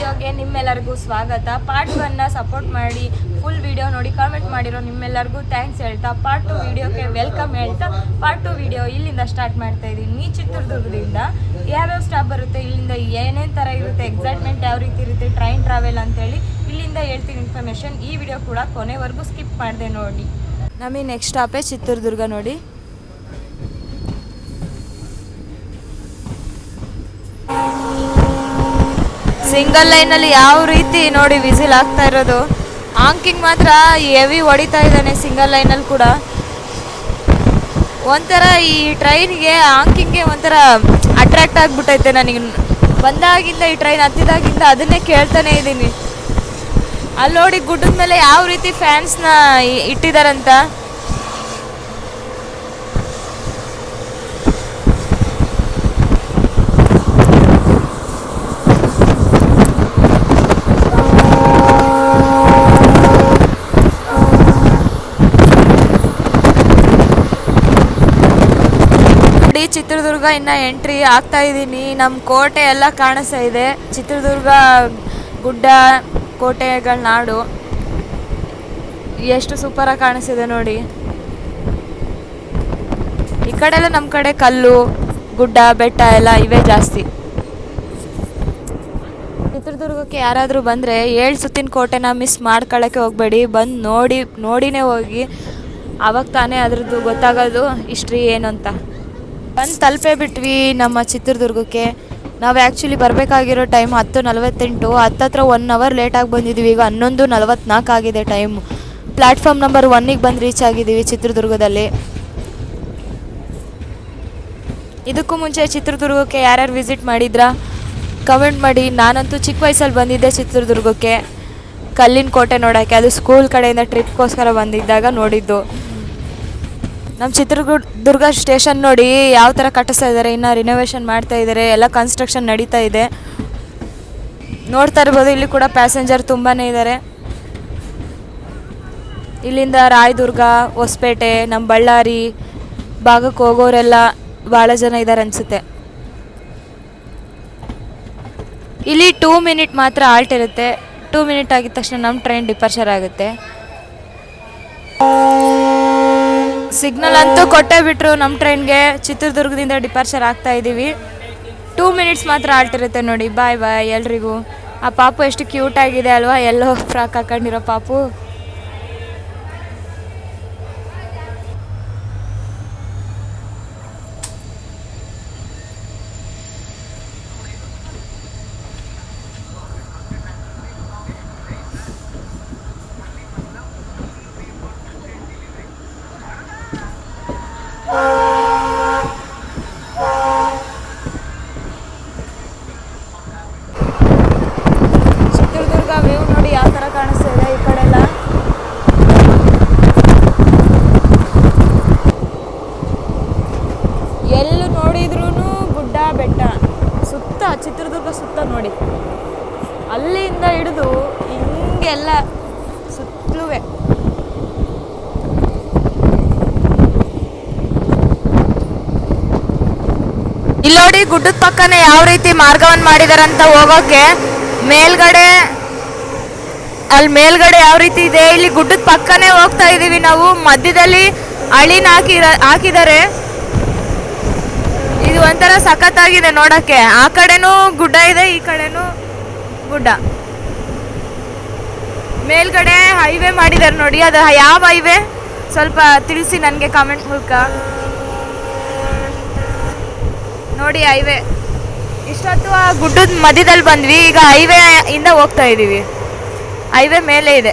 ವಿಡಿಯೋಗೆ ನಿಮ್ಮೆಲ್ಲರಿಗೂ ಸ್ವಾಗತ. ಪಾರ್ಟ್ 1ನ ಸಪೋರ್ಟ್ ಮಾಡಿ ಫುಲ್ ವಿಡಿಯೋ ನೋಡಿ ಕಾಮೆಂಟ್ ಮಾಡಿರೋ ನಿಮ್ಮೆಲ್ಲರಿಗೂ ಥ್ಯಾಂಕ್ಸ್ ಹೇಳ್ತಾ ಪಾರ್ಟ್ 2 ವಿಡಿಯೋಗೆ ವೆಲ್ಕಮ್ ಹೇಳ್ತಾ ಪಾರ್ಟ್ 2 ವಿಡಿಯೋ ಇಲ್ಲಿಂದ ಸ್ಟಾರ್ಟ್ ಮಾಡ್ತಾ ಇದ್ದೀನಿ. ಚಿತ್ರದುರ್ಗದಿಂದ ಯಾವ್ಯಾವ ಸ್ಟಾಪ್ ಬರುತ್ತೆ, ಇಲ್ಲಿಂದ ಏನೇನು ಥರ ಇರುತ್ತೆ, ಎಕ್ಸೈಟ್ಮೆಂಟ್ ಯಾವ ರೀತಿ ಇರುತ್ತೆ, ಟ್ರೈನ್ ಟ್ರಾವೆಲ್ ಅಂತೇಳಿ ಇಲ್ಲಿಂದ ಹೇಳ್ತೀನಿ ಇನ್ಫಾರ್ಮೇಷನ್. ಈ ವಿಡಿಯೋ ಕೂಡ ಕೊನೆವರೆಗೂ ಸ್ಕಿಪ್ ಮಾಡಿದೆ ನೋಡಿ. ನಮಗೆ ನೆಕ್ಸ್ಟ್ ಸ್ಟಾಪೇ ಚಿತ್ರದುರ್ಗ ನೋಡಿ. ಸಿಂಗಲ್ ಲೈನಲ್ಲಿ ಯಾವ ರೀತಿ ನೋಡಿ ವಿಸಿಲ್ ಆಗ್ತಾ ಇರೋದು. ಆಂಕಿಂಗ್ ಮಾತ್ರ ಹೆವಿ ಹೊಡಿತಾ ಇದ್ದಾನೆ ಸಿಂಗಲ್ ಲೈನಲ್ಲಿ ಕೂಡ. ಒಂಥರ ಈ ಟ್ರೈನ್ಗೆ ಆಂಕಿಂಗ್ಗೆ ಒಂಥರ ಅಟ್ರಾಕ್ಟ್ ಆಗಿಬಿಟ್ಟೈತೆ ನನಗೆ. ಬಂದಾಗಿಂದ ಈ ಟ್ರೈನ್ ಹತ್ತಿದಾಗಿಂದ ಅದನ್ನೇ ಕೇಳ್ತಾನೆ ಇದ್ದೀನಿ. ಅಲ್ಲಿ ನೋಡಿ ಗುಡ್ಡದ ಮೇಲೆ ಯಾವ ರೀತಿ ಫ್ಯಾನ್ಸ್ನ ಇಟ್ಟಿದಾರಂತ. ಚಿತ್ರದುರ್ಗ ಇನ್ನು ಎಂಟ್ರಿ ಆಗ್ತಾ ಇದ್ದೀನಿ. ನಮ್ಮ ಕೋಟೆ ಎಲ್ಲ ಕಾಣಿಸ್ತಾ ಇದೆ. ಚಿತ್ರದುರ್ಗ ಗುಡ್ಡ ಕೋಟೆಗಳ ನಾಡು ಎಷ್ಟು ಸೂಪರಾಗಿ ಕಾಣಿಸ್ತಿದೆ ನೋಡಿ. ಈ ಕಡೆ ಎಲ್ಲ ನಮ್ಮ ಕಡೆ ಕಲ್ಲು ಗುಡ್ಡ ಬೆಟ್ಟ ಎಲ್ಲ ಇವೇ ಜಾಸ್ತಿ. ಚಿತ್ರದುರ್ಗಕ್ಕೆ ಯಾರಾದರೂ ಬಂದರೆ 7 ಸುತ್ತಿನ ಕೋಟೆನ ಮಿಸ್ ಮಾಡ್ಕೊಳ್ಳೋಕ್ಕೆ ಹೋಗಬೇಡಿ. ಬಂದು ನೋಡಿನೇ ಹೋಗಿ. ಆವಾಗ ತಾನೇ ಅದ್ರದ್ದು ಗೊತ್ತಾಗೋದು ಹಿಸ್ಟ್ರಿ ಏನು ಅಂತ. ಬಂದು ತಲುಪೇ ಬಿಟ್ವಿ ನಮ್ಮ ಚಿತ್ರದುರ್ಗಕ್ಕೆ. ನಾವು ಆ್ಯಕ್ಚುಲಿ ಬರಬೇಕಾಗಿರೋ ಟೈಮ್ 10:48. ಹತ್ತತ್ರ 1 ಅವರ್ ಲೇಟಾಗಿ ಬಂದಿದ್ದೀವಿ. ಈಗ 11:44 ಆಗಿದೆ ಟೈಮು. ಪ್ಲ್ಯಾಟ್ಫಾರ್ಮ್ ನಂಬರ್ 1ಗೆ ಬಂದು ರೀಚ್ ಆಗಿದ್ದೀವಿ ಚಿತ್ರದುರ್ಗದಲ್ಲಿ. ಇದಕ್ಕೂ ಮುಂಚೆ ಚಿತ್ರದುರ್ಗಕ್ಕೆ ಯಾರ್ಯಾರು ವಿಸಿಟ್ ಮಾಡಿದ್ರಾ ಕಮೆಂಟ್ ಮಾಡಿ. ನಾನಂತೂ ಚಿಕ್ಕ ವಯಸ್ಸಲ್ಲಿ ಬಂದಿದ್ದೆ ಚಿತ್ರದುರ್ಗಕ್ಕೆ ಕಲ್ಲಿನ ಕೋಟೆ ನೋಡೋಕ್ಕೆ. ಅದು ಸ್ಕೂಲ್ ಕಡೆಯಿಂದ ಟ್ರಿಪ್ಗೋಸ್ಕರ ಬಂದಿದ್ದಾಗ ನೋಡಿದ್ದು. ನಮ್ಮ ಚಿತ್ರದುರ್ಗ ಸ್ಟೇಷನ್ ನೋಡಿ ಯಾವ ಥರ ಕಟ್ಟಿಸ್ತಾ ಇದ್ದಾರೆ. ಇನ್ನು ರಿನೋವೇಷನ್ ಮಾಡ್ತಾ ಇದ್ದಾರೆ. ಎಲ್ಲ ಕನ್ಸ್ಟ್ರಕ್ಷನ್ ನಡೀತಾ ಇದೆ. ನೋಡ್ತಾ ಇರ್ಬೋದು ಇಲ್ಲಿ ಕೂಡ ಪ್ಯಾಸೆಂಜರ್ ತುಂಬಾ ಇದ್ದಾರೆ. ಇಲ್ಲಿಂದ ರಾಯದುರ್ಗ, ಹೊಸಪೇಟೆ, ನಮ್ಮ ಬಳ್ಳಾರಿ ಭಾಗಕ್ಕೆ ಹೋಗೋರೆಲ್ಲ ಭಾಳ ಜನ ಇದ್ದಾರೆ ಅನಿಸುತ್ತೆ. ಇಲ್ಲಿ 2 ಮಿನಿಟ್ ಮಾತ್ರ ಆಲ್ಟ್ ಇರುತ್ತೆ. 2 ಮಿನಿಟ್ ಆಗಿದ ತಕ್ಷಣ ನಮ್ಮ ಟ್ರೈನ್ ಡಿಪಾರ್ಚರ್ ಆಗುತ್ತೆ. ಸಿಗ್ನಲ್ ಅಂತೂ ಕೊಟ್ಟೇ ಬಿಟ್ಟರು ನಮ್ಮ ಟ್ರೈನ್ಗೆ. ಚಿತ್ರದುರ್ಗದಿಂದ ಡಿಪಾರ್ಚರ್ ಆಗ್ತಾ ಇದ್ದೀವಿ. 2 ಮಿನಿಟ್ಸ್ ಮಾತ್ರ ಆಲ್ಟಿರುತ್ತೆ ನೋಡಿ. ಬಾಯ್ ಬಾಯ್ ಎಲ್ರಿಗೂ. ಆ ಪಾಪು ಎಷ್ಟು ಕ್ಯೂಟ್ ಆಗಿದೆ ಅಲ್ವಾ, ಎಲ್ಲೋ ಫ್ರಾಕ್ ಹಾಕೊಂಡಿರೋ ಪಾಪು. ಚಿತ್ರದುರ್ಗ ವ್ಯೂ ನೋಡಿ ಯಾವ ಥರ ಕಾಣಿಸ್ತಾ ಇದೆ. ಈ ಕಡೆ ಎಲ್ಲ ಎಲ್ಲೂ ನೋಡಿದ್ರೂ ಗುಡ್ಡ ಬೆಟ್ಟ ಸುತ್ತ. ಚಿತ್ರದುರ್ಗ ಸುತ್ತ ನೋಡಿ, ಅಲ್ಲಿಂದ ಹಿಡಿದು ಹಿಂಗೆಲ್ಲ ಸುತ್ತಲೂ. ಇಲ್ಲಿ ನೋಡಿ ಗುಡ್ಡದ ಪಕ್ಕನೇ ಯಾವ ರೀತಿ ಮಾರ್ಗವನ್ನು ಮಾಡಿದಾರಂತ ಹೋಗೋಕೆ. ಮೇಲ್ಗಡೆ ಯಾವ ರೀತಿ ಇದೆ. ಇಲ್ಲಿ ಗುಡ್ಡದ ಪಕ್ಕನೇ ಹೋಗ್ತಾ ಇದೀವಿ ನಾವು. ಮಧ್ಯದಲ್ಲಿ ಹಳಿನ ಹಾಕಿದ್ದಾರೆ. ಇದು ಒಂಥರ ಸಖತ್ತಾಗಿದೆ ನೋಡಕ್ಕೆ. ಆ ಕಡೆನೂ ಗುಡ್ಡ ಇದೆ, ಈ ಕಡೆನೂ ಗುಡ್ಡ. ಮೇಲ್ಗಡೆ ಹೈವೇ ಮಾಡಿದ್ದಾರೆ ನೋಡಿ. ಅದು ಯಾವ ಹೈವೇ ಸ್ವಲ್ಪ ತಿಳಿಸಿ ನನಗೆ ಕಾಮೆಂಟ್ ಮೂಲಕ. ನೋಡಿ ಹೈವೇ. ಇಷ್ಟೊತ್ತು ಆ ಗುಡ್ಡದ ಮಧ್ಯದಲ್ಲಿ ಬಂದ್ವಿ. ಈಗ ಹೈವೇ ಇಂದ ಹೋಗ್ತಾ ಇದ್ದೀವಿ. ಹೈವೇ ಮೇಲೆ ಇದೆ.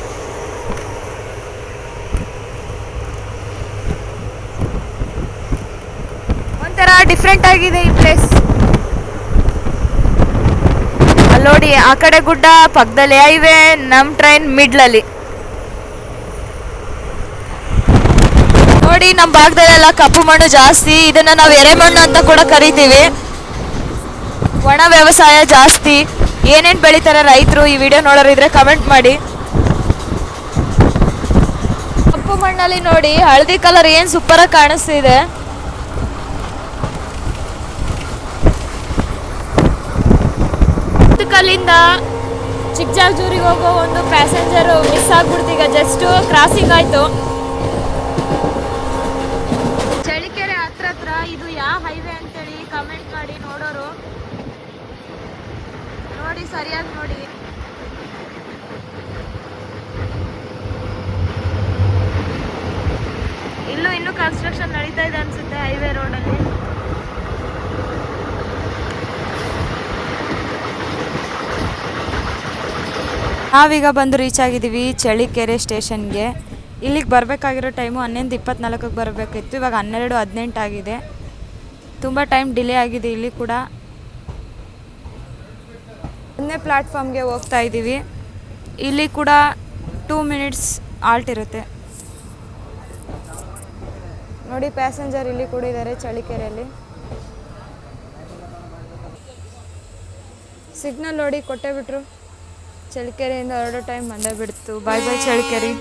ಒಂಥರ ಡಿಫ್ರೆಂಟ್ ಆಗಿದೆ ಈ ಪ್ಲೇಸ್. ಅಲ್ಲಿ ನೋಡಿ ಆ ಕಡೆ ಗುಡ್ಡ, ಪಕ್ಕದಲ್ಲಿ ಹೈವೇ, ನಮ್ಮ ಟ್ರೈನ್ ಮಿಡ್ಲಲ್ಲಿ. ನೋಡಿ ನಮ್ಮ ಭಾಗದಲ್ಲೆಲ್ಲ ಕಪ್ಪು ಮಣ್ಣು ಜಾಸ್ತಿ. ಇದನ್ನು ನಾವು ಎರೆಮಣ್ಣು ಅಂತ ಕೂಡ ಕರಿತೀವಿ. ಒಣ ವ್ಯವಸಾಯ ಜಾಸ್ತಿ. ಏನೇನು ಬೆಳೀತಾರೆ ರೈತರು ಈ ವಿಡಿಯೋ ನೋಡೋರಿದ್ರೆ ಕಮೆಂಟ್ ಮಾಡಿ. ಕಪ್ಪು ಮಣ್ಣಲ್ಲಿ ನೋಡಿ ಹಳದಿ ಕಲರ್ ಏನು ಸೂಪರಾಗಿ ಕಾಣಿಸ್ತಿದೆ. ಕಲ್ಲಿಂದ ಚಿಕ್ಕಜಾಗೂರಿಗೆ ಹೋಗೋ ಒಂದು ಪ್ಯಾಸೆಂಜರು ಮಿಸ್ ಆಗ್ಬಿಡ್ತು. ಈಗ ಜಸ್ಟ್ ಕ್ರಾಸಿಂಗ್ ಆಯಿತು. ಚಳ್ಳಕೆರೆ ಹತ್ರ ಇದು ಯಾವ ಹೈವೇ ಅಂತೇಳಿ ಕಮೆಂಟ್ ಮಾಡಿ ನೋಡೋರು. ನೋಡಿ ಸರಿಯಾಗಿ ನೋಡಿ. ಇನ್ನೂ ಕನ್ಸ್ಟ್ರಕ್ಷನ್ ನಡೀತಾ ಇದೆ ಅನ್ಸುತ್ತೆ ಹೈವೇ ರೋಡಲ್ಲಿ. ನಾವೀಗ ಬಂದು ರೀಚ್ ಆಗಿದ್ದೀವಿ ಚಳ್ಳಕೆರೆ ಸ್ಟೇಷನ್ಗೆ. ಇಲ್ಲಿಗೆ ಬರಬೇಕಾಗಿರೋ ಟೈಮು 11:24ಕ್ಕೆ ಬರಬೇಕಿತ್ತು. ಇವಾಗ 12:18 ಆಗಿದೆ. ತುಂಬ ಟೈಮ್ ಡಿಲೇ ಆಗಿದೆ. ಇಲ್ಲಿ ಕೂಡ 1ನೇ ಪ್ಲ್ಯಾಟ್ಫಾರ್ಮ್ಗೆ ಹೋಗ್ತಾ ಇದ್ದೀವಿ. ಇಲ್ಲಿ ಕೂಡ 2 ಮಿನಿಟ್ಸ್ ಆಲ್ಟ್ ಇರುತ್ತೆ. ನೋಡಿ ಪ್ಯಾಸೆಂಜರ್ ಇಲ್ಲಿ ಕೂಡ ಇದ್ದಾರೆ ಚಳ್ಳಕೆರೆಯಲ್ಲಿ. ಸಿಗ್ನಲ್ ನೋಡಿ ಕೊಟ್ಟೇ ಬಿಟ್ರು. ಚಳ್ಳಕೆರೆಯಿಂದ ಹೊರಡೋ ಟೈಮ್ ಬಂದೇ ಬಿಡ್ತು. ಬಾಯ್ ಬಾಯ್ ಚಳ್ಳಕೆರೆ.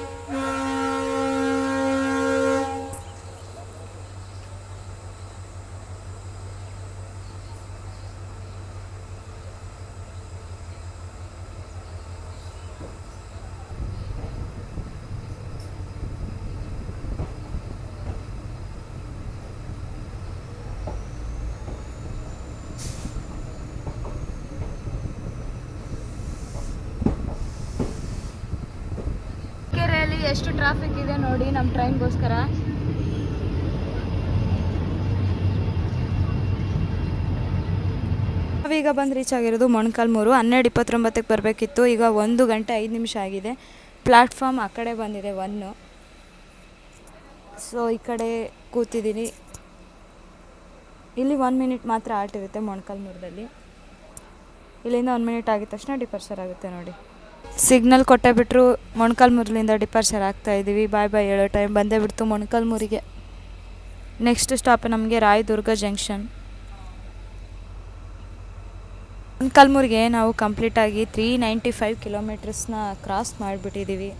ಎಷ್ಟು ಟ್ರಾಫಿಕ್ ಇದೆ ನೋಡಿ ನಮ್ಮ ಟ್ರೈನ್ಗೋಸ್ಕರ. ನಾವೀಗ ಬಂದು ರೀಚ್ ಆಗಿರೋದು ಮೊಣಕಾಲ್ಮೂರು. 12:29ಕ್ಕೆ ಬರಬೇಕಿತ್ತು. ಈಗ 1 ಗಂಟೆ 5 ನಿಮಿಷ ಆಗಿದೆ. ಪ್ಲ್ಯಾಟ್ಫಾರ್ಮ್ ಆ ಕಡೆ ಬಂದಿದೆ 1. ಸೊ ಈ ಕಡೆ ಕೂತಿದ್ದೀನಿ. ಇಲ್ಲಿ 1 ಮಿನಿಟ್ ಮಾತ್ರ ಆಲ್ಟ್ ಇರುತ್ತೆ ಮೊಣಕಾಲ್ಮೂರದಲ್ಲಿ. ಇಲ್ಲಿಂದ 1 ಮಿನಿಟ್ ಆಗಿದ ತಕ್ಷಣ ಡಿಪಾರ್ಚರ್ ಆಗುತ್ತೆ ನೋಡಿ. ಸಿಗ್ನಲ್ ಕೊಟ್ಟೇ ಬಿಟ್ಟರು. ಮೊಣಕಾಲ್ಮೂರಿನಿಂದ ಡಿಪಾರ್ಚರ್ ಆಗ್ತಾ ಇದ್ದೀವಿ. ಬಾಯ್ ಬಾಯ್ ಹೇಳೋ ಟೈಮ್ ಬಂದೇ ಬಿಡ್ತು ಮೊಣಕಾಲ್ಮೂರಿಗೆ. ನೆಕ್ಸ್ಟ್ ಸ್ಟಾಪ್ ನಮಗೆ ರಾಯದುರ್ಗ ಜಂಕ್ಷನ್. ಮೊಣಕಾಲ್ಮೂರಿಗೆ ನಾವು ಕಂಪ್ಲೀಟಾಗಿ 395 ಕಿಲೋಮೀಟರ್ಸ್ನ ಕ್ರಾಸ್ ಮಾಡಿಬಿಟ್ಟಿದ್ದೀವಿ.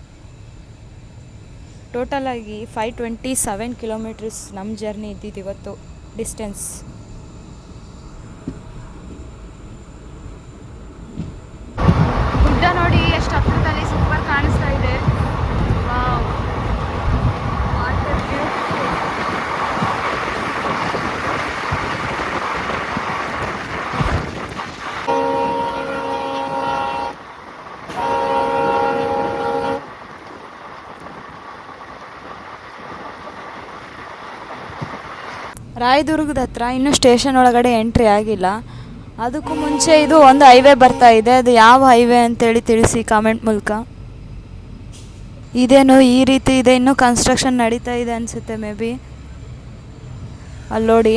ಟೋಟಲಾಗಿ 527 ಕಿಲೋಮೀಟರ್ಸ್ ನಮ್ಮ ಜರ್ನಿ ಇದ್ದಿದ್ದು ಇವತ್ತು ಡಿಸ್ಟೆನ್ಸ್. ಗುಡ್ಡ ನೋಡಿ ಎಷ್ಟು ಹತ್ತಿರದಲ್ಲಿ ಸೂಪರ್ ಕಾಣಿಸ್ತಾ ಇದೆ. ರಾಯದುರ್ಗದ ಹತ್ರ ಇನ್ನೂ ಸ್ಟೇಷನ್ ಒಳಗಡೆ ಎಂಟ್ರಿ ಆಗಿಲ್ಲ. ಅದಕ್ಕೂ ಮುಂಚೆ ಇದು ಒಂದು ಹೈವೇ ಬರ್ತಾ ಇದೆ. ಅದು ಯಾವ ಹೈವೇ ಅಂತೇಳಿ ತಿಳಿಸಿ ಕಾಮೆಂಟ್ ಮೂಲಕ. ಇದೇನು ಈ ರೀತಿ ಇದೆ, ಇನ್ನೂ ಕನ್ಸ್ಟ್ರಕ್ಷನ್ ನಡೀತಾ ಇದೆ ಅನಿಸುತ್ತೆ ಮೇ ಬಿ. ಅಲ್ಲಿ ನೋಡಿ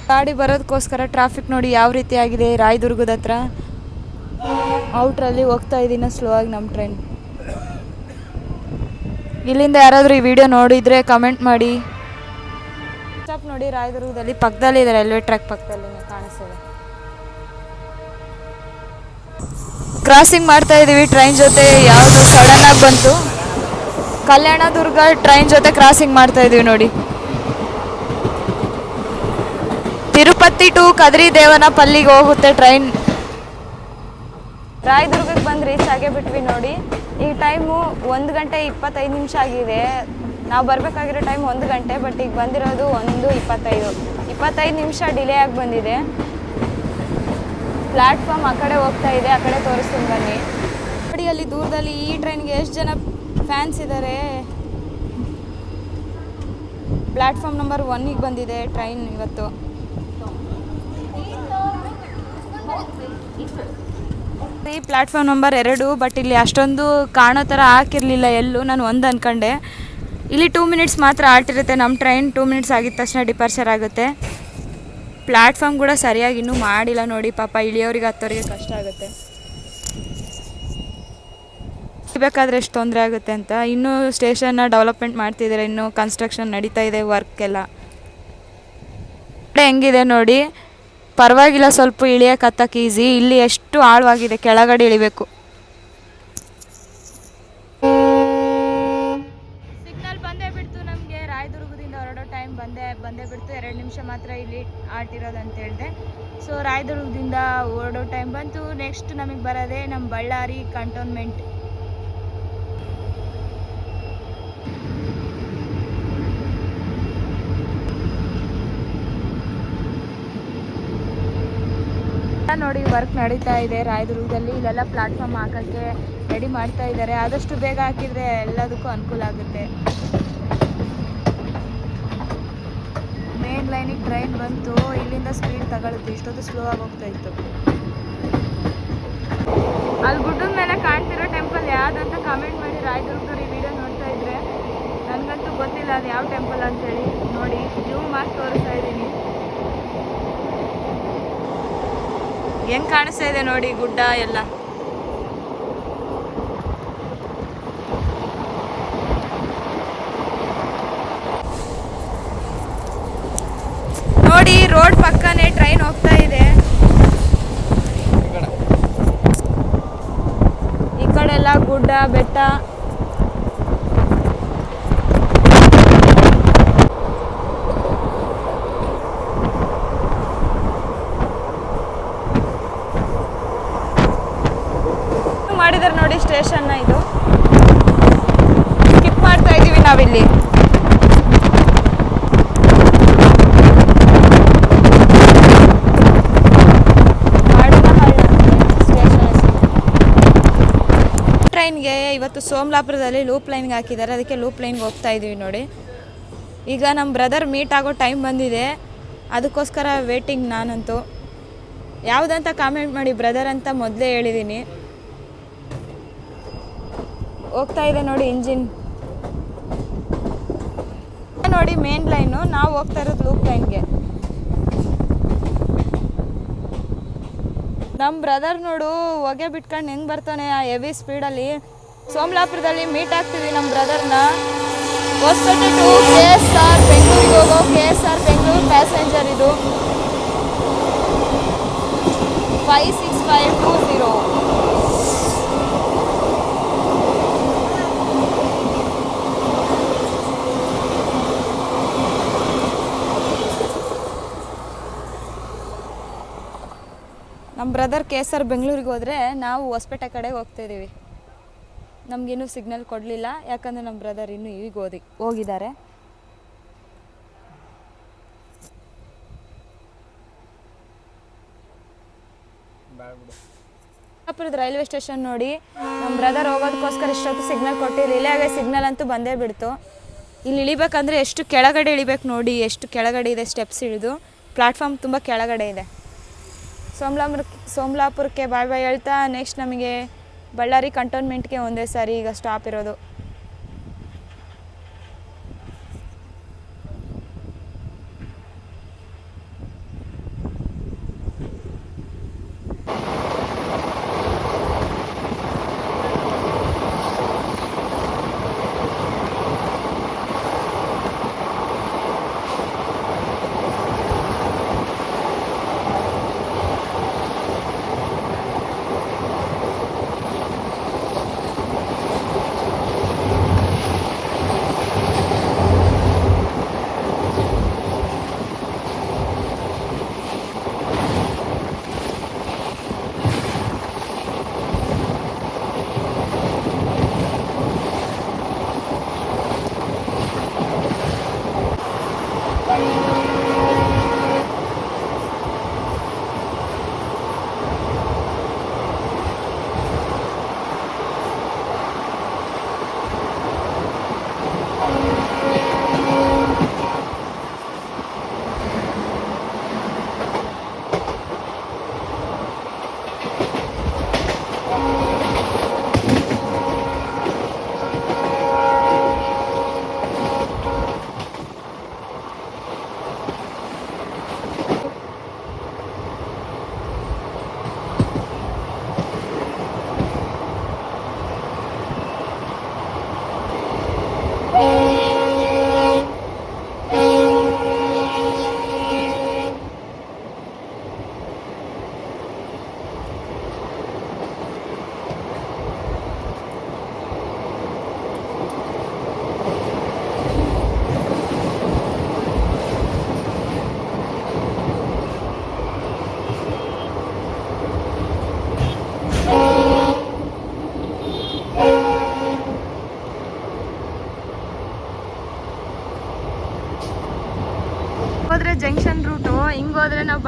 ಗಾಡಿ ಬರೋದಕ್ಕೋಸ್ಕರ ಟ್ರಾಫಿಕ್ ನೋಡಿ ಯಾವ ರೀತಿ ಆಗಿದೆ. ರಾಯದುರ್ಗದ ಹತ್ರ ಔಟ್ರಲ್ಲಿ ಹೋಗ್ತಾ ಇದ್ದೀನ ಸ್ಲೋ ಆಗಿ ನಮ್ಮ ಟ್ರೈನ್. ಇಲ್ಲಿಂದ ಯಾರಾದರೂ ಈ ವಿಡಿಯೋ ನೋಡಿದರೆ ಕಮೆಂಟ್ ಮಾಡಿ. ಸ್ಟಾಪ್ ನೋಡಿ ರಾಯದುರ್ಗದಲ್ಲಿ ಪಕ್ಕದಲ್ಲಿ ಇದೆ, ರೈಲ್ವೆ ಟ್ರ್ಯಾಕ್ ಪಕ್ಕದಲ್ಲಿ ಕಾಣಿಸ್ತದೆ. ಕ್ರಾಸಿಂಗ್ ಮಾಡ್ತಾ ಇದ್ದೀವಿ ಟ್ರೈನ್ ಜೊತೆ. ಯಾವುದು ಸಡನ್ ಆಗಿ ಬಂತು. ಕಲ್ಯಾಣದುರ್ಗ ಟ್ರೈನ್ ಜೊತೆ ಕ್ರಾಸಿಂಗ್ ಮಾಡ್ತಾ ಇದ್ದೀವಿ ನೋಡಿ. ತಿರುಪತಿ ಟು ಕದ್ರಿ ದೇವನಪಲ್ಲಿಗೆ ಹೋಗುತ್ತೆ ಟ್ರೈನ್. ರಾಯದುರ್ಗಕ್ಕೆ ಬಂದು ರೀಚ್ ಆಗೇ ಬಿಟ್ವಿ ನೋಡಿ. ಈಗ ಟೈಮು 1 ಗಂಟೆ 25 ನಿಮಿಷ ಆಗಿದೆ. ನಾವು ಬರಬೇಕಾಗಿರೋ ಟೈಮ್ 1 ಗಂಟೆ, ಬಟ್ ಈಗ ಬಂದಿರೋದು 1:25 ನಿಮಿಷ ಡಿಲೇ ಆಗಿ ಬಂದಿದೆ. ಪ್ಲ್ಯಾಟ್ಫಾರ್ಮ್ ಆ ಕಡೆ ಹೋಗ್ತಾ ಇದೆ, ಆ ಕಡೆ ತೋರಿಸ್ತೀನಿ ಬನ್ನಿ ನೋಡಿ. ಅಲ್ಲಿ ದೂರದಲ್ಲಿ ಈ ಟ್ರೈನ್ಗೆ ಎಷ್ಟು ಜನ ಫ್ಯಾನ್ಸ್ ಇದ್ದಾರೆ. ಪ್ಲ್ಯಾಟ್ಫಾರ್ಮ್ ನಂಬರ್ 1ಗೆ ಬಂದಿದೆ ಟ್ರೈನ್ ಇವತ್ತು. ಈ ಪ್ಲ್ಯಾಟ್ಫಾರ್ಮ್ ನಂಬರ್ 2, ಬಟ್ ಇಲ್ಲಿ ಅಷ್ಟೊಂದು ಕಾಣೋ ಥರ ಹಾಕಿರಲಿಲ್ಲ ಎಲ್ಲೂ. ನಾನು 1 ಅಂದ್ಕೊಂಡೆ. ಇಲ್ಲಿ 2 ಮಿನಿಟ್ಸ್ ಮಾತ್ರ ಆಲ್ಟ್ ಇರುತ್ತೆ. ನಮ್ಮ ಟ್ರೈನ್ 2 ಮಿನಿಟ್ಸ್ ಆಗಿದ ತಕ್ಷಣ ಡಿಪಾರ್ಚರ್ ಆಗುತ್ತೆ. ಪ್ಲ್ಯಾಟ್ಫಾರ್ಮ್ ಕೂಡ ಸರಿಯಾಗಿ ಇನ್ನೂ ಮಾಡಿಲ್ಲ ನೋಡಿ. ಪಾಪ ಇಳಿಯೋರಿಗೆ ಹತ್ತೋರಿಗೆ ಕಷ್ಟ ಆಗುತ್ತೆ. ಇಳಿಬೇಕಾದ್ರೆ ಎಷ್ಟು ತೊಂದರೆ ಆಗುತ್ತೆ ಅಂತ. ಇನ್ನೂ ಸ್ಟೇಷನ್ನ ಡೆವಲಪ್ಮೆಂಟ್ ಮಾಡ್ತಿದ್ದಾರೆ, ಇನ್ನೂ ಕನ್ಸ್ಟ್ರಕ್ಷನ್ ನಡೀತಾ ಇದೆ ವರ್ಕ್ ಎಲ್ಲ. ಹೆಂಗಿದೆ ನೋಡಿ, ಪರವಾಗಿಲ್ಲ, ಸ್ವಲ್ಪ ಇಳಿಯೋಕೆ ಹತ್ತಕ್ಕೆ ಈಸಿ. ಇಲ್ಲಿ ಎಷ್ಟು ಆಳವಾಗಿದೆ, ಕೆಳಗಡೆ ಇಳಿಬೇಕು. ಸಿಗ್ನಲ್ ಬಂದೇ ಬಿಡ್ತು ನಮಗೆ. ರಾಯದುರ್ಗದಿಂದ ಹೊರಡೋ ಟೈಮ್ ಬಂದೇ ಬಂದೇ ಬಿಡ್ತು, 2 ನಿಮಿಷ ಮಾತ್ರ ಇಲ್ಲಿ ಆಟಿರೋದು ಅಂತ ಹೇಳಿದೆ. ಸೊ ರಾಯದುರ್ಗದಿಂದ ಹೊರಡೋ ಟೈಮ್ ಬಂತು. ನೆಕ್ಸ್ಟ್ ನಮಗೆ ಬರೋದೇ ನಮ್ಮ ಬಳ್ಳಾರಿ ಕಂಟೋನ್ಮೆಂಟ್. ನೋಡಿ ವರ್ಕ್ ನಡೀತಾ ಇದೆ ರಾಯದುರ್ಗದಲ್ಲಿ. ಇಲ್ಲೆಲ್ಲ ಪ್ಲಾಟ್ಫಾರ್ಮ್ ಹಾಕೋಕ್ಕೆ ರೆಡಿ ಮಾಡ್ತಾ ಇದ್ದಾರೆ. ಆದಷ್ಟು ಬೇಗ ಹಾಕಿದರೆ ಎಲ್ಲದಕ್ಕೂ ಅನುಕೂಲ ಆಗುತ್ತೆ. ಮೇನ್ ಲೈನಿಗೆ ಟ್ರೈನ್ ಬಂತು, ಇಲ್ಲಿಂದ ಸ್ಪೀಡ್ ತಗೊಳುತ್ತೆ. ಇಷ್ಟೊತ್ತು ಸ್ಲೋ ಆಗಿ ಹೋಗ್ತಾ ಇತ್ತು. ಅಲ್ಲಿ ಗುಡ್ಡದ ಮೇಲೆ ಕಾಣ್ತಿರೋ ಟೆಂಪಲ್ ಯಾವುದಂತ ಕಮೆಂಟ್ ಮಾಡಿ ರಾಯದುರ್ಗದವ್ರು ಈ ವಿಡಿಯೋ ನೋಡ್ತಾ ಇದ್ರೆ. ನನಗಂತೂ ಗೊತ್ತಿಲ್ಲ ಅದು ಯಾವ ಟೆಂಪಲ್ ಅಂತೇಳಿ. ನೋಡಿ ಝೂಮ್ ಮಾಡಿ ತೋರಿಸ್ತಾ ಇದ್ದೀನಿ. ಹೆಂಗ್ ಕಾಣಿಸ್ತಾ ಇದೆ ನೋಡಿ ಗುಡ್ಡ ಎಲ್ಲ. ನೋಡಿ ರೋಡ್ ಪಕ್ಕನೇ ಟ್ರೈನ್ ಹೋಗ್ತಾ ಇದೆ. ಈ ಕಡೆ ಎಲ್ಲ ಗುಡ್ಡ ಬೆಟ್ಟ. ಮಾಡಿದಾರೆ ನೋಡಿ ಸ್ಟೇಷನ್ನ. ಇದು ಸ್ಕಿಪ್ ಮಾಡ್ತಾ ಇದೀವಿ ನಾವಿಲ್ಲಿ. ಟ್ರೈನ್ಗೆ ಇವತ್ತು ಸೋಮಲಾಪುರದಲ್ಲಿ ಲೂಪ್ ಲೈನ್ಗೆ ಹಾಕಿದ್ದಾರೆ, ಅದಕ್ಕೆ ಲೂಪ್ ಲೈನ್ಗೆ ಹೋಗ್ತಾ ಇದೀವಿ ನೋಡಿ. ಈಗ ನಮ್ಮ ಬ್ರದರ್ ಮೀಟ್ ಆಗೋ ಟೈಮ್ ಬಂದಿದೆ, ಅದಕ್ಕೋಸ್ಕರ ವೇಟಿಂಗ್. ನಾನಂತೂ ಯಾವುದಂತ ಕಾಮೆಂಟ್ ಮಾಡಿ ಬ್ರದರ್ ಅಂತ ಮೊದಲೇ ಹೇಳಿದ್ದೀನಿ. ಹೋಗ್ತಾ ಇದೆ ನೋಡಿ ಇಂಜಿನ್. ನೋಡಿ ಮೇನ್ ಲೈನು, ನಾವು ಹೋಗ್ತಾ ಇರೋದು ಲೂಪ್ ಲೈನ್ಗೆ. ನಮ್ಮ ಬ್ರದರ್ ನೋಡು ಹೊಗೆ ಬಿಟ್ಕೊಂಡು ಹೆಂಗೆ ಬರ್ತಾನೆ ಆ ಹೆವಿ ಸ್ಪೀಡಲ್ಲಿ. ಸೋಮಲಾಪುರದಲ್ಲಿ ಮೀಟ್ ಆಗ್ತೀವಿ ನಮ್ಮ ಬ್ರದರ್ನ. ಹೊಸಪೇಟೆ ಟು KSR ಬೆಂಗಳೂರಿಗೆ ಹೋಗೋ KSR ಬೆಂಗಳೂರು ಪ್ಯಾಸೆಂಜರ್ ಇದು 56520. ನಮ್ಮ ಬ್ರದರ್ KSR ಬೆಂಗಳೂರಿಗೆ ಹೋದರೆ ನಾವು ಹೊಸಪೇಟೆ ಕಡೆಗೆ ಹೋಗ್ತಾಯಿದ್ದೀವಿ. ನಮಗಿನ್ನೂ ಸಿಗ್ನಲ್ ಕೊಡಲಿಲ್ಲ, ಯಾಕಂದರೆ ನಮ್ಮ ಬ್ರದರ್ ಇನ್ನೂ ಈಗ ಹೋಗಿದ್ದಾರೆ. ಸೋಮಲಾಪುರದ ರೈಲ್ವೆ ಸ್ಟೇಷನ್ ನೋಡಿ. ನಮ್ಮ ಬ್ರದರ್ ಹೋಗೋದಕ್ಕೋಸ್ಕರ ಇಷ್ಟೊತ್ತು ಸಿಗ್ನಲ್ ಕೊಟ್ಟಿರಲಿಲ್ಲ, ಹಾಗೆ ಸಿಗ್ನಲ್ ಅಂತೂ ಬಂದೇ ಬಿಡ್ತು. ಇಲ್ಲಿ ಇಳಿಬೇಕಂದ್ರೆ ಎಷ್ಟು ಕೆಳಗಡೆ ಇಳಿಬೇಕು ನೋಡಿ, ಎಷ್ಟು ಕೆಳಗಡೆ ಇದೆ ಸ್ಟೆಪ್ಸ್ ಇಳಿದು. ಪ್ಲಾಟ್ಫಾರ್ಮ್ ತುಂಬ ಕೆಳಗಡೆ ಇದೆ. ಸೋಮಲಾಪುರಕ್ಕೆ ಬಾಯ್ ಬಾಯ್ ಹೇಳ್ತಾ ನೆಕ್ಸ್ಟ್ ನಮಗೆ ಬಳ್ಳಾರಿ ಕಂಟೋನ್ಮೆಂಟ್ಗೆ ಒಂದೇ ಸಾರಿ ಈಗ ಸ್ಟಾಪ್ ಇರೋದು.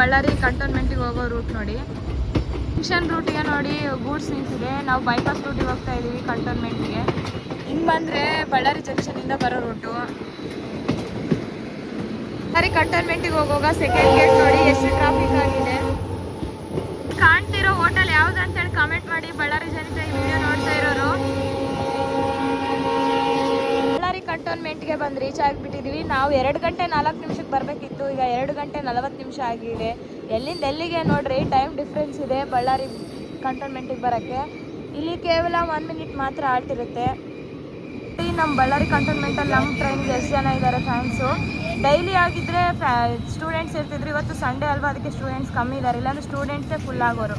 ಬಳ್ಳಾರಿ ಕಂಟೋನ್ಮೆಂಟಿಗೆ ಹೋಗೋ ರೂಟ್ ನೋಡಿ. ಜಂಕ್ಷನ್ ರೂಟಿಗೆ ನೋಡಿ ಗೂಡ್ಸ್ ನಿಂತಿದೆ. ನಾವು ಬೈಪಾಸ್ ರೂಟಿಗೆ ಹೋಗ್ತಾ ಇದ್ದೀವಿ ಕಂಟೋನ್ಮೆಂಟಿಗೆ. ಹಿಂಗೆ ಬಂದರೆ ಬಳ್ಳಾರಿ ಜಂಕ್ಷನಿಂದ ಬರೋ ರೂಟು. ಬಳ್ಳಾರಿ ಕಂಟೋನ್ಮೆಂಟಿಗೆ ಹೋಗುವಾಗ ಸೆಕೆಂಡ್ ಗೇಟ್ ನೋಡಿ ಎಷ್ಟು ಟ್ರಾಫಿಕ್ ಆಗಿದೆ. ಕಾಣ್ತಿರೋ ಹೋಟೆಲ್ ಯಾವ್ದು ಅಂತೇಳಿ ಕಮೆಂಟ್ ಮಾಡಿ. ಬಳ್ಳಾರಿ ಜನತೆ ಈ ವಿಡಿಯೋ ನೋಡ್ತಾ ಇರೋರು. ಬಳ್ಳಾರಿ ಕಂಟೋನ್ಮೆಂಟ್ಗೆ ಬಂದು ರೀಚ್ ಆಗಿಬಿಟ್ಟಿದ್ದೀವಿ. ನಾವು 2 ಗಂಟೆ 4 ನಿಮಿಷಕ್ಕೆ ಬರಬೇಕಿತ್ತು. ಈಗ 2 ಗಂಟೆ 40 ನಿಮಿಷ ಆಗಿದೆ. ಎಲ್ಲಿಂದ ಎಲ್ಲಿಗೆ ನೋಡ್ರಿ ಟೈಮ್ ಡಿಫ್ರೆನ್ಸ್ ಇದೆ ಬಳ್ಳಾರಿ ಕಂಟೋನ್ಮೆಂಟಿಗೆ ಬರೋಕ್ಕೆ. ಇಲ್ಲಿ ಕೇವಲ 1 ಮಿನಿಟ್ ಮಾತ್ರ ಆಳ್ತಿರುತ್ತೆ. ನಮ್ಮ ಬಳ್ಳಾರಿ ಕಂಟೋನ್ಮೆಂಟಲ್ಲಿ ನಮ್ಮ ಟ್ರೈನ್ಗೆ ಎಷ್ಟು ಜನ ಇದ್ದಾರೆ ಫ್ಯಾನ್ಸು. ಡೈಲಿ ಆಗಿದ್ದರೆ ಸ್ಟೂಡೆಂಟ್ಸ್ ಇರ್ತಿದ್ರು. ಇವತ್ತು ಸಂಡೇ ಅಲ್ವಾ, ಅದಕ್ಕೆ ಸ್ಟೂಡೆಂಟ್ಸ್ ಕಮ್ಮಿ ಇದ್ದಾರೆ. ಇಲ್ಲಾಂದ್ರೆ ಸ್ಟೂಡೆಂಟ್ಸೇ ಫುಲ್ ಆಗೋರು.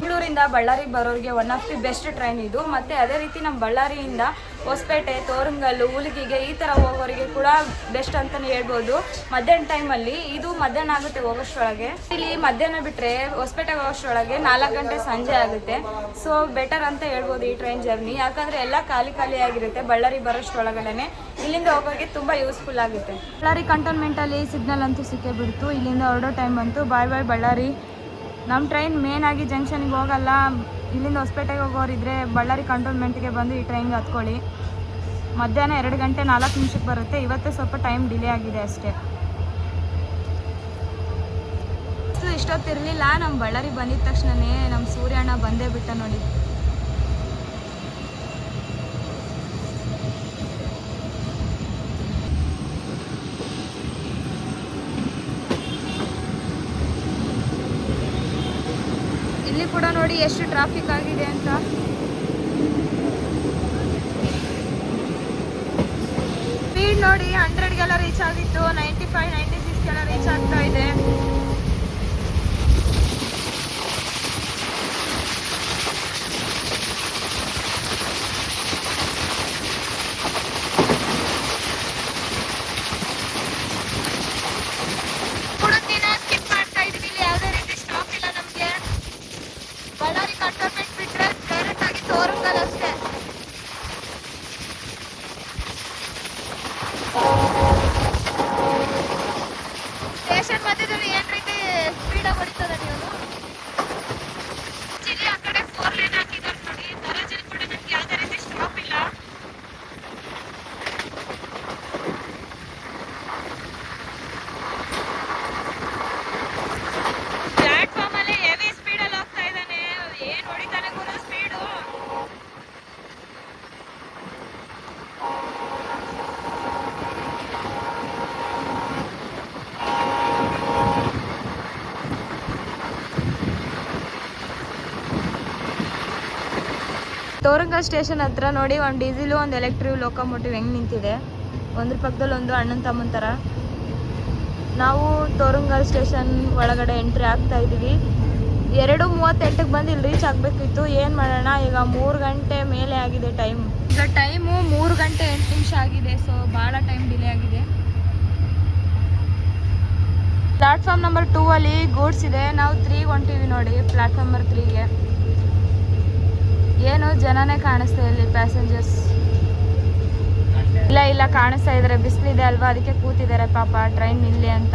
ಬೆಂಗಳೂರಿಂದ ಬಳ್ಳಾರಿಗೆ ಬರೋರಿಗೆ one of the best train ಇದು. ಮತ್ತು ಅದೇ ರೀತಿ ನಮ್ಮ ಬಳ್ಳಾರಿಯಿಂದ ಹೊಸಪೇಟೆ, ತೋರಂಗಲ್ಲು, ಹುಲಿಗಿಗೆ ಈ ಥರ ಹೋಗೋರಿಗೆ ಕೂಡ ಬೆಸ್ಟ್ ಅಂತಲೇ ಹೇಳ್ಬೋದು. ಮಧ್ಯಾಹ್ನ ಟೈಮಲ್ಲಿ ಇದು ಮಧ್ಯಾಹ್ನ ಆಗುತ್ತೆ ಹೋಗೋಷ್ಟರೊಳಗೆ. ಇಲ್ಲಿ ಮಧ್ಯಾಹ್ನ ಬಿಟ್ಟರೆ ಹೊಸಪೇಟೆಗೆ ಹೋಗೋಷ್ಟರೊಳಗೆ 4 ಗಂಟೆ ಸಂಜೆ ಆಗುತ್ತೆ. ಸೊ ಬೆಟರ್ ಅಂತ ಹೇಳ್ಬೋದು ಈ ಟ್ರೈನ್ ಜರ್ನಿ. ಯಾಕಂದರೆ ಎಲ್ಲ ಖಾಲಿ ಆಗಿರುತ್ತೆ. ಬಳ್ಳಾರಿ ಬರೋಷ್ಟರೊಳಗಡೆ ಇಲ್ಲಿಂದ ಹೋಗೋರಿಗೆ ತುಂಬ ಯೂಸ್ಫುಲ್ ಆಗುತ್ತೆ. ಬಳ್ಳಾರಿ ಕಂಟೋನ್ಮೆಂಟಲ್ಲಿ ಸಿಗ್ನಲ್ ಅಂತೂ ಸಿಕ್ಕೇ ಬಿಡ್ತು. ಇಲ್ಲಿಂದ ಹೊರಡೋ ಟೈಮ್ ಬಂತು. ಬಾಯ್ ಬಾಯ್ ಬಳ್ಳಾರಿ. ನಮ್ಮ ಟ್ರೈನ್ ಮೇನ್ ಆಗಿ ಜಂಕ್ಷನ್ಗೆ ಹೋಗಲ್ಲ. ಇಲ್ಲಿಂದ ಹೊಸಪೇಟೆಗೆ ಹೋಗೋರಿದ್ರೆ ಬಳ್ಳಾರಿ ಕಂಟೋನ್ಮೆಂಟ್ಗೆ ಬಂದು ಈ ಟ್ರೈನ್ಗೆ ಹತ್ಕೊಳ್ಳಿ. ಮಧ್ಯಾಹ್ನ 2 ಗಂಟೆ 4 ನಿಮಿಷಕ್ಕೆ ಬರುತ್ತೆ. ಇವತ್ತೇ ಸ್ವಲ್ಪ ಟೈಮ್ ಡಿಲೇ ಆಗಿದೆ ಅಷ್ಟೇ. ಇಷ್ಟೊತ್ತಿರಲಿಲ್ಲ. ನಮ್ಮ ಬಳ್ಳಾರಿ ಬಂದಿದ ತಕ್ಷಣವೇ ನಮ್ಮ ಸೂರ್ಯಣ್ಣ ಬಂದೇ ಬಿಟ್ಟ ನೋಡಿ. ಇಲ್ಲಿ ಕೂಡ ನೋಡಿ ಎಷ್ಟು ಟ್ರಾಫಿಕ್ ಆಗಿದೆ ಅಂತ. ಸ್ಪೀಡ್ ನೋಡಿ 100ಗೆಲ್ಲ ರೀಚ್ ಆಗಿತ್ತು. 95, 96ಗೆಲ್ಲ ರೀಚ್ ಆಗ್ತಾ ಇದೆ. ಸ್ಟೇಷನ್ ಮಧ್ಯದಲ್ಲಿ ಏನ್ ರೀತಿ ಸ್ಪೀಡಾಗಿ ಹೊಡಿತದ ನೀವು. ಇಲ್ಲಿ ಆ ಕಡೆ 4 ಲೇನ್ ಹಾಕಿದ್ದಾರೆ ನೋಡಿ. ತರಾಜಲ್ಲಿ ಕೂಡ ನಮ್ಗೆ ಯಾವುದೇ ರೀತಿ ಸ್ಟಾಪ್ ಇಲ್ಲ. ಪ್ಲಾಟ್ಫಾರ್ಮ್ ಅಲ್ಲಿ ಹೆವಿ ಸ್ಪೀಡಲ್ಲಿ ಹೋಗ್ತಾ ಇದ್ದಾನೆ. ಏನ್ ಹೊಡಿತಾನೆ ಗುರು ಸ್ಪೀಡು. ತೋರಂಗಲ್ ಸ್ಟೇಷನ್ ಹತ್ರ ನೋಡಿ ಒಂದು ಡೀಸೆಲು, ಒಂದು ಎಲೆಕ್ಟ್ರಿಕ್ ಲೋಕೋಮೋಟಿವ್ ಹೆಂಗೆ ನಿಂತಿದೆ. ಒಂದ್ರ ಪಕ್ಕದಲ್ಲಿ ಒಂದು ಅಣ್ಣನ ತಮ್ಮನ ಥರ. ನಾವು ತೋರಂಗಲ್ ಸ್ಟೇಷನ್ ಒಳಗಡೆ ಎಂಟ್ರಿ ಆಗ್ತಾ ಇದ್ದೀವಿ. 2:38ಕ್ಕೆ ಬಂದು ಇಲ್ಲಿ ರೀಚ್ ಆಗಬೇಕಿತ್ತು. ಏನು ಮಾಡೋಣ, ಈಗ 3 ಗಂಟೆ ಮೇಲೆ ಆಗಿದೆ ಟೈಮ್. ಈಗ ಟೈಮು 3 ಗಂಟೆ 8 ನಿಮಿಷ ಆಗಿದೆ. ಸೊ ಭಾಳ ಟೈಮ್ ಡಿಲೇ ಆಗಿದೆ. ಪ್ಲಾಟ್ಫಾರ್ಮ್ ನಂಬರ್ 2 ಅಲ್ಲಿ ಗೂಡ್ಸ್ ಇದೆ. ನಾವು 3 ಹೊಂಟಿವಿ ನೋಡಿ ಪ್ಲಾಟ್ಫಾರ್ಮ್ ನಂಬರ್ 3ಗೆ. ಏನು ಜನನೇ ಕಾಣಿಸ್ತಾ ಇಲ್ಲಿ ಪ್ಯಾಸೆಂಜರ್ಸ್ ಇಲ್ಲ ಕಾಣಿಸ್ತಾ ಇದ್ದಾರೆ. ಬಿಸಿಲಿದೆ ಅಲ್ವಾ, ಅದಕ್ಕೆ ಕೂತಿದ್ದಾರೆ ಪಾಪ ಟ್ರೈನ್ ನಿಲ್ಲಿ ಅಂತ.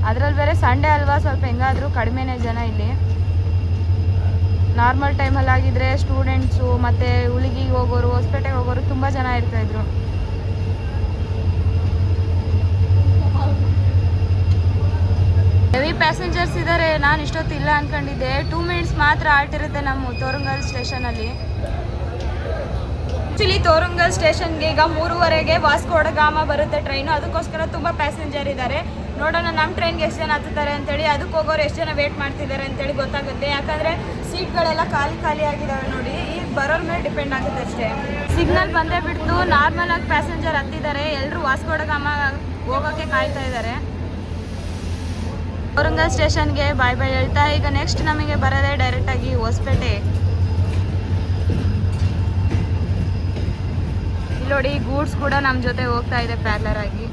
ಅದರಲ್ಲಿ ಬೇರೆ ಸಂಡೇ ಅಲ್ವಾ, ಸ್ವಲ್ಪ ಹೆಂಗಾದರೂ ಕಡಿಮೆನೇ ಜನ ಇಲ್ಲಿ. ನಾರ್ಮಲ್ ಟೈಮಲ್ಲಿ ಆಗಿದ್ರೆ ಸ್ಟೂಡೆಂಟ್ಸು ಮತ್ತು ಹುಲಿಗಿಗೆ ಹೋಗೋರು, ಹೊಸಪೇಟೆಗೆ ಹೋಗೋರು ತುಂಬ ಜನ ಇರ್ತಾಯಿದ್ರು. ಹೆವಿ ಪ್ಯಾಸೆಂಜರ್ಸ್ ಇದ್ದಾರೆ. ನಾನು ಇಷ್ಟೊತ್ತು ಇಲ್ಲ ಅಂದ್ಕೊಂಡಿದ್ದೆ. 2 ಮಿನಿಟ್ಸ್ ಮಾತ್ರ ಆಲ್ಟಿರುತ್ತೆ ನಮ್ಮ ತೋರಂಗಲ್ ಸ್ಟೇಷನಲ್ಲಿ. ಆ್ಯಕ್ಚುಲಿ ತೋರಂಗಲ್ ಸ್ಟೇಷನ್ಗೆ ಈಗ 3:15ಗೆ ವಾಸ್ಕೋ ಡ ಗಾಮ ಬರುತ್ತೆ ಟ್ರೈನು. ಅದಕ್ಕೋಸ್ಕರ ತುಂಬ ಪ್ಯಾಸೆಂಜರ್ ಇದ್ದಾರೆ. ನೋಡೋಣ ನಮ್ಮ ಟ್ರೈನ್ಗೆ ಎಷ್ಟು ಜನ ಹತ್ತುತ್ತಾರೆ ಅಂತೇಳಿ. ಅದಕ್ಕೆ ಹೋಗೋರು ಎಷ್ಟು ಜನ ವೇಟ್ ಮಾಡ್ತಿದ್ದಾರೆ ಅಂತೇಳಿ ಗೊತ್ತಾಗುತ್ತೆ. ಯಾಕಂದರೆ ಸೀಟ್ಗಳೆಲ್ಲ ಖಾಲಿ ಆಗಿದ್ದಾವೆ ನೋಡಿ. ಈಗ ಬರೋರ ಮೇಲೆ ಡಿಪೆಂಡ್ ಆಗುತ್ತೆ ಅಷ್ಟೇ. ಸಿಗ್ನಲ್ ಬಂದೇ ಬಿಡ್ತು. ನಾರ್ಮಲಾಗಿ ಪ್ಯಾಸೆಂಜರ್ ಹತ್ತಿದ್ದಾರೆ. ಎಲ್ಲರೂ ವಾಸ್ಕೋ ಡ ಗಾಮ ಹೋಗೋಕ್ಕೆ ಕಾಯ್ತಾ ಇದ್ದಾರೆ. ತೋರಂಗಲ್ ಸ್ಟೇಷನ್ಗೆ ಬಾಯ್ ಬಾಯ್ ಹೇಳ್ತಾ ಈಗ ನೆಕ್ಸ್ಟ್ ನಮಗೆ ಬರೋದೇ ಡೈರೆಕ್ಟಾಗಿ ಹೊಸಪೇಟೆ. ಇಲ್ಲಿ ನೋಡಿ ಗೂಡ್ಸ್ ಕೂಡ ನಮ್ಮ ಜೊತೆ ಹೋಗ್ತಾ ಇದೆ ಪ್ಯಾರ್ಲರ್ ಆಗಿ.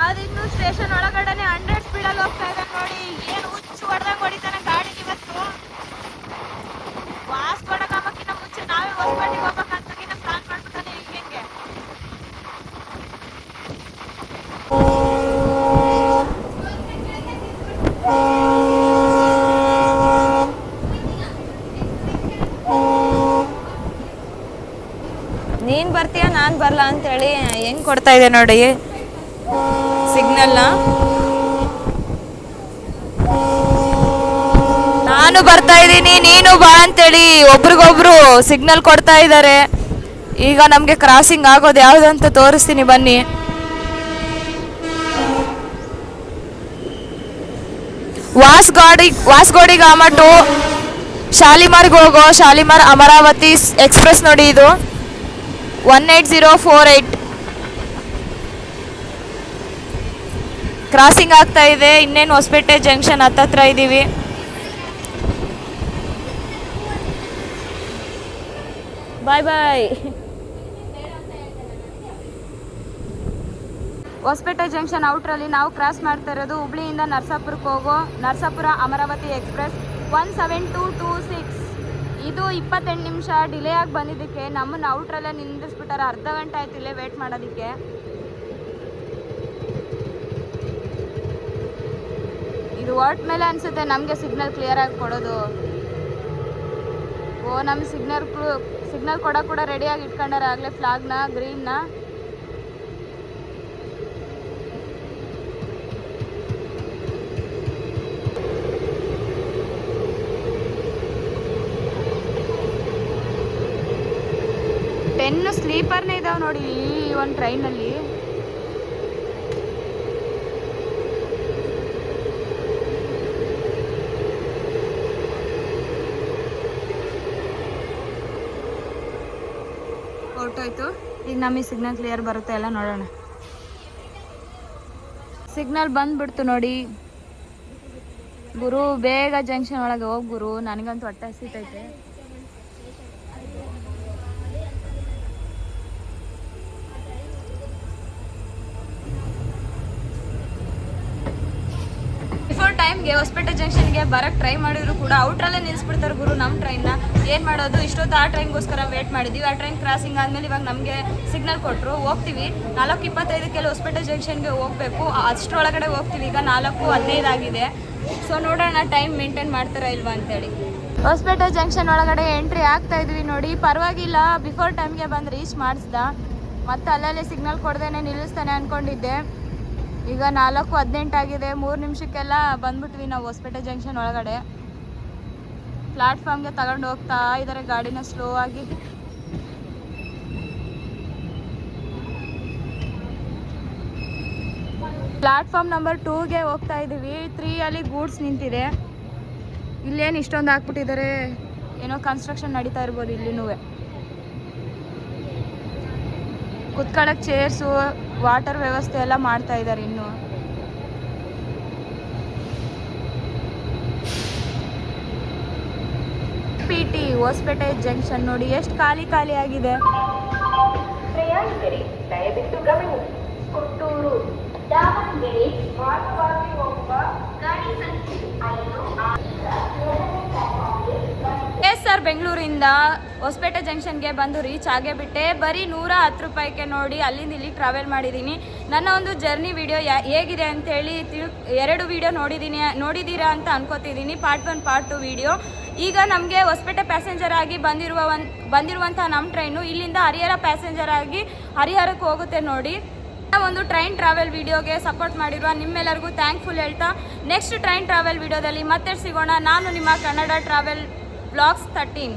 ಅದಿನ್ನು ಸ್ಟೇಷನ್ ಒಳಗಡೆ 100 ಸ್ಪೀಡಲ್ಲಿ ಹೋಗ್ತಾ ಇದೆ ನೋಡಿ. ಏನು ಹುಚ್ಚು ಹೊಡೆದಂಗೆ ಹೊಡಿತಾನೆ ಗಾಡಿ ಇವತ್ತು. ವಾಸ್ಕೋ ಡ ಗಾಮ ನೀನು ಬರ್ತೀಯ ನಾನು ಬರಲ್ಲ ಅಂತೇಳಿ ಹೆಂಗೆ ಕೊಡ್ತಾ ಇದೆ ನೋಡಿ ಸಿಗ್ನಲ್ನ. ನಾನು ಬರ್ತಾ ಇದ್ದೀನಿ ನೀನು ಬಾ ಅಂತೇಳಿ ಒಬ್ರಿಗೊಬ್ರು ಸಿಗ್ನಲ್ ಕೊಡ್ತಾ ಇದ್ದಾರೆ. ಈಗ ನಮಗೆ ಕ್ರಾಸಿಂಗ್ ಆಗೋದು ಯಾವುದು ಅಂತ ತೋರಿಸ್ತೀನಿ ಬನ್ನಿ. ವಾಸ್ಗೋಡಿಗಾಮ ಟು ಶಾಲಿಮಾರ್ಗೆ ಹೋಗೋ ಶಾಲಿಮಾರ್ ಅಮರಾವತಿ ಎಕ್ಸ್ಪ್ರೆಸ್ ನೋಡಿ, ಇದು 18048 ಕ್ರಾಸಿಂಗ್ ಆಗ್ತಾ ಇದೆ. ಇನ್ನೇನು ಹೊಸಪೇಟೆ ಜಂಕ್ಷನ್ ಹತ್ತತ್ರ ಇದ್ದೀವಿ. ಬಾಯ್ ಬಾಯ್. ಹೊಸಪೇಟೆ ಜಂಕ್ಷನ್ ಔಟ್ರಲ್ಲಿ ನಾವು ಕ್ರಾಸ್ ಮಾಡ್ತಾ ಇರೋದು ಹುಬ್ಳಿಯಿಂದ ನರಸಾಪುರಕ್ಕೆ ಹೋಗೋ ನರಸಾಪುರ ಅಮರಾವತಿ ಎಕ್ಸ್ಪ್ರೆಸ್ 17226. ಇದು 28 ನಿಮಿಷ ಡಿಲೇ ಆಗಿ ಬಂದಿದ್ದಕ್ಕೆ ನಮ್ಮನ್ನು ಔಟ್ರಲ್ಲೇ ನಿಂದಿಸ್ಬಿಟ್ಟಾರೆ. ಅರ್ಧ ಗಂಟೆ ಆಯ್ತು ಇಲ್ಲೇ ವೇಟ್ ಮಾಡೋದಕ್ಕೆ. ಇದು ಹೊರಟ ಮೇಲೆ ಅನಿಸುತ್ತೆ ನಮಗೆ ಸಿಗ್ನಲ್ ಕ್ಲಿಯರ್ ಆಗಿ ಕೊಡೋದು. ಓ ನಮಗೆ ಸಿಗ್ನಲ್ ಕೊಡೋಕೆ ಕೂಡ ರೆಡಿಯಾಗಿ ಇಟ್ಕೊಂಡಾರೆ ಆಗಲೇ ಫ್ಲಾಗ್ನ ಗ್ರೀನ್ನ. ಟೆನ್ನು ಸ್ಲೀಪರ್ನೇ ಇದಾವೆ ನೋಡಿ ಈ ಒಂದು ಟ್ರೈನಲ್ಲಿ. ಹೊರಟೋಯ್ತು. ಈಗ ನಮಗೆ ಸಿಗ್ನಲ್ ಕ್ಲಿಯರ್ ಬರುತ್ತೆ ಎಲ್ಲ ನೋಡೋಣ. ಸಿಗ್ನಲ್ ಬಂದ್ಬಿಡ್ತು ನೋಡಿ ಗುರು. ಬೇಗ ಜಂಕ್ಷನ್ ಒಳಗೆ ಹೋಗಿ ಗುರು, ನನಗಂತೂ ಹೊಟ್ಟೆ ಹಸಿತೈತೆ. ಬಿಫೋರ್ ಟೈಮ್ಗೆ ಹೊಸಪೇಟೆ ಜಂಕ್ಷನ್ಗೆ ಬರೋಕ್ಕೆ ಟ್ರೈ ಮಾಡಿದ್ರು ಕೂಡ ಔಟ್ರಲ್ಲೇ ನಿಲ್ಲಿಸ್ಬಿಡ್ತಾರೆ ಗುರು ನಮ್ಮ ಟ್ರೈನ್ನ. ಏನು ಮಾಡೋದು, ಇಷ್ಟೊತ್ತು ಆ ಟ್ರೈನ್ಗೋಸ್ಕರ ವೇಟ್ ಮಾಡಿದ್ದೀವಿ. ಆ ಟ್ರೈನ್ ಕ್ರಾಸಿಂಗ್ ಆದಮೇಲೆ ಇವಾಗ ನಮಗೆ ಸಿಗ್ನಲ್ ಕೊಟ್ಟರು, ಹೋಗ್ತೀವಿ. 4:25 ಹೊಸಪೇಟೆ ಜಂಕ್ಷನ್ಗೆ ಹೋಗಬೇಕು. ಅಷ್ಟರೊಳಗಡೆ ಹೋಗ್ತೀವಿ. ಈಗ 4:15 ಆಗಿದೆ. ಸೊ ನೋಡೋಣ ಟೈಮ್ ಮೇಂಟೈನ್ ಮಾಡ್ತಾರಾ ಇಲ್ವಾ ಅಂತೇಳಿ. ಹೊಸಪೇಟೆ ಜಂಕ್ಷನ್ ಒಳಗಡೆ ಎಂಟ್ರಿ ಆಗ್ತಾ ಇದ್ವಿ ನೋಡಿ. ಪರವಾಗಿಲ್ಲ, ಬಿಫೋರ್ ಟೈಮ್ಗೆ ಬಂದು ರೀಚ್ ಮಾಡಿಸ್ದ. ಮತ್ತು ಅಲ್ಲಲ್ಲಿ ಸಿಗ್ನಲ್ ಕೊಡ್ದೇನೆ ನಿಲ್ಲಿಸ್ತಾನೆ ಅಂದ್ಕೊಂಡಿದ್ದೆ. ಈಗ 4:18 ಆಗಿದೆ. 3 ನಿಮಿಷಕ್ಕೆಲ್ಲ ಬಂದ್ಬಿಟ್ವಿ ನಾವು ಹೊಸಪೇಟೆ ಜಂಕ್ಷನ್ ಒಳಗಡೆ. ಪ್ಲಾಟ್ಫಾರ್ಮ್ಗೆ ತಗೊಂಡು ಹೋಗ್ತಾ ಇದ್ದಾರೆ ಗಾಡಿನ ಸ್ಲೋ ಆಗಿ. ಪ್ಲಾಟ್ಫಾರ್ಮ್ ನಂಬರ್ 2ಗೆ ಹೋಗ್ತಾ ಇದ್ದೀವಿ. 3ಅಲ್ಲಿ ಗೂಡ್ಸ್ ನಿಂತಿದೆ. ಇಲ್ಲೇನು ಇಷ್ಟೊಂದು ಹಾಕ್ಬಿಟ್ಟಿದ್ದಾರೆ, ಏನೋ ಕನ್ಸ್ಟ್ರಕ್ಷನ್ ನಡೀತಾ ಇರ್ಬೋದು ಇಲ್ಲಿನೂ. ಕುತ್ಕೊಳ್ಳೋಕೆ ಚೇರ್ಸು, ವಾಟರ್ ವ್ಯವಸ್ಥೆ ಎಲ್ಲ ಮಾಡ್ತಾ ಇದ್ದಾರೆ ಇನ್ನು. PT ಹೊಸಪೇಟೆ ಜಂಕ್ಷನ್ ನೋಡಿ ಎಷ್ಟು ಖಾಲಿ ಆಗಿದೆ. ಪ್ರಯಾಣಿಕರೇ ದಯವಿಟ್ಟು ಗಮನಿಸಿ, ಕೊಟ್ಟೂರು ದಾವಣಗೆರೆ ಮಾರ್ಗವಾಗಿ ಹೋಗುವ ಗಾಡಿ ಸಂಖ್ಯೆ 5 ಸರ್. ಬೆಂಗಳೂರಿಂದ ಹೊಸಪೇಟೆ ಜಂಕ್ಷನ್ಗೆ ಬಂದು ರೀಚ್ ಆಗೇ ಬಿಟ್ಟೆ. ಬರೀ 110 ರೂಪಾಯಿಗೆ ನೋಡಿ ಅಲ್ಲಿಂದ ಇಲ್ಲಿ ಟ್ರಾವೆಲ್ ಮಾಡಿದ್ದೀನಿ. ನನ್ನ ಒಂದು ಜರ್ನಿ ವಿಡಿಯೋ ಹೇಗಿದೆ ಅಂತೇಳಿ 2 ವಿಡಿಯೋ ನೋಡಿದ್ದೀರಾ ಅಂತ ಅನ್ಕೋತಿದ್ದೀನಿ. Part 1 part 2 video. ಈಗ ನಮಗೆ ಹೊಸಪೇಟೆ ಪ್ಯಾಸೆಂಜರ್ ಆಗಿ ಬಂದಿರುವಂಥ ನಮ್ಮ ಟ್ರೈನು ಇಲ್ಲಿಂದ ಹರಿಹರ ಪ್ಯಾಸೆಂಜರ್ ಆಗಿ ಹರಿಹರಕ್ಕೆ ಹೋಗುತ್ತೆ ನೋಡಿ. ಒಂದು ಟ್ರೈನ್ ಟ್ರಾವೆಲ್ ವಿಡಿಯೋಗೆ ಸಪೋರ್ಟ್ ಮಾಡಿರುವ ನಿಮ್ಮೆಲ್ಲರಿಗೂ ಥ್ಯಾಂಕ್ಫುಲ್ ಹೇಳ್ತಾ ನೆಕ್ಸ್ಟ್ ಟ್ರೈನ್ ಟ್ರಾವೆಲ್ ವಿಡಿಯೋದಲ್ಲಿ ಮತ್ತೆ ಸಿಗೋಣ. ನಾನು ನಿಮ್ಮ ಕನ್ನಡ ಟ್ರಾವೆಲ್ ವ್ಲಾಗ್ಸ್ 13.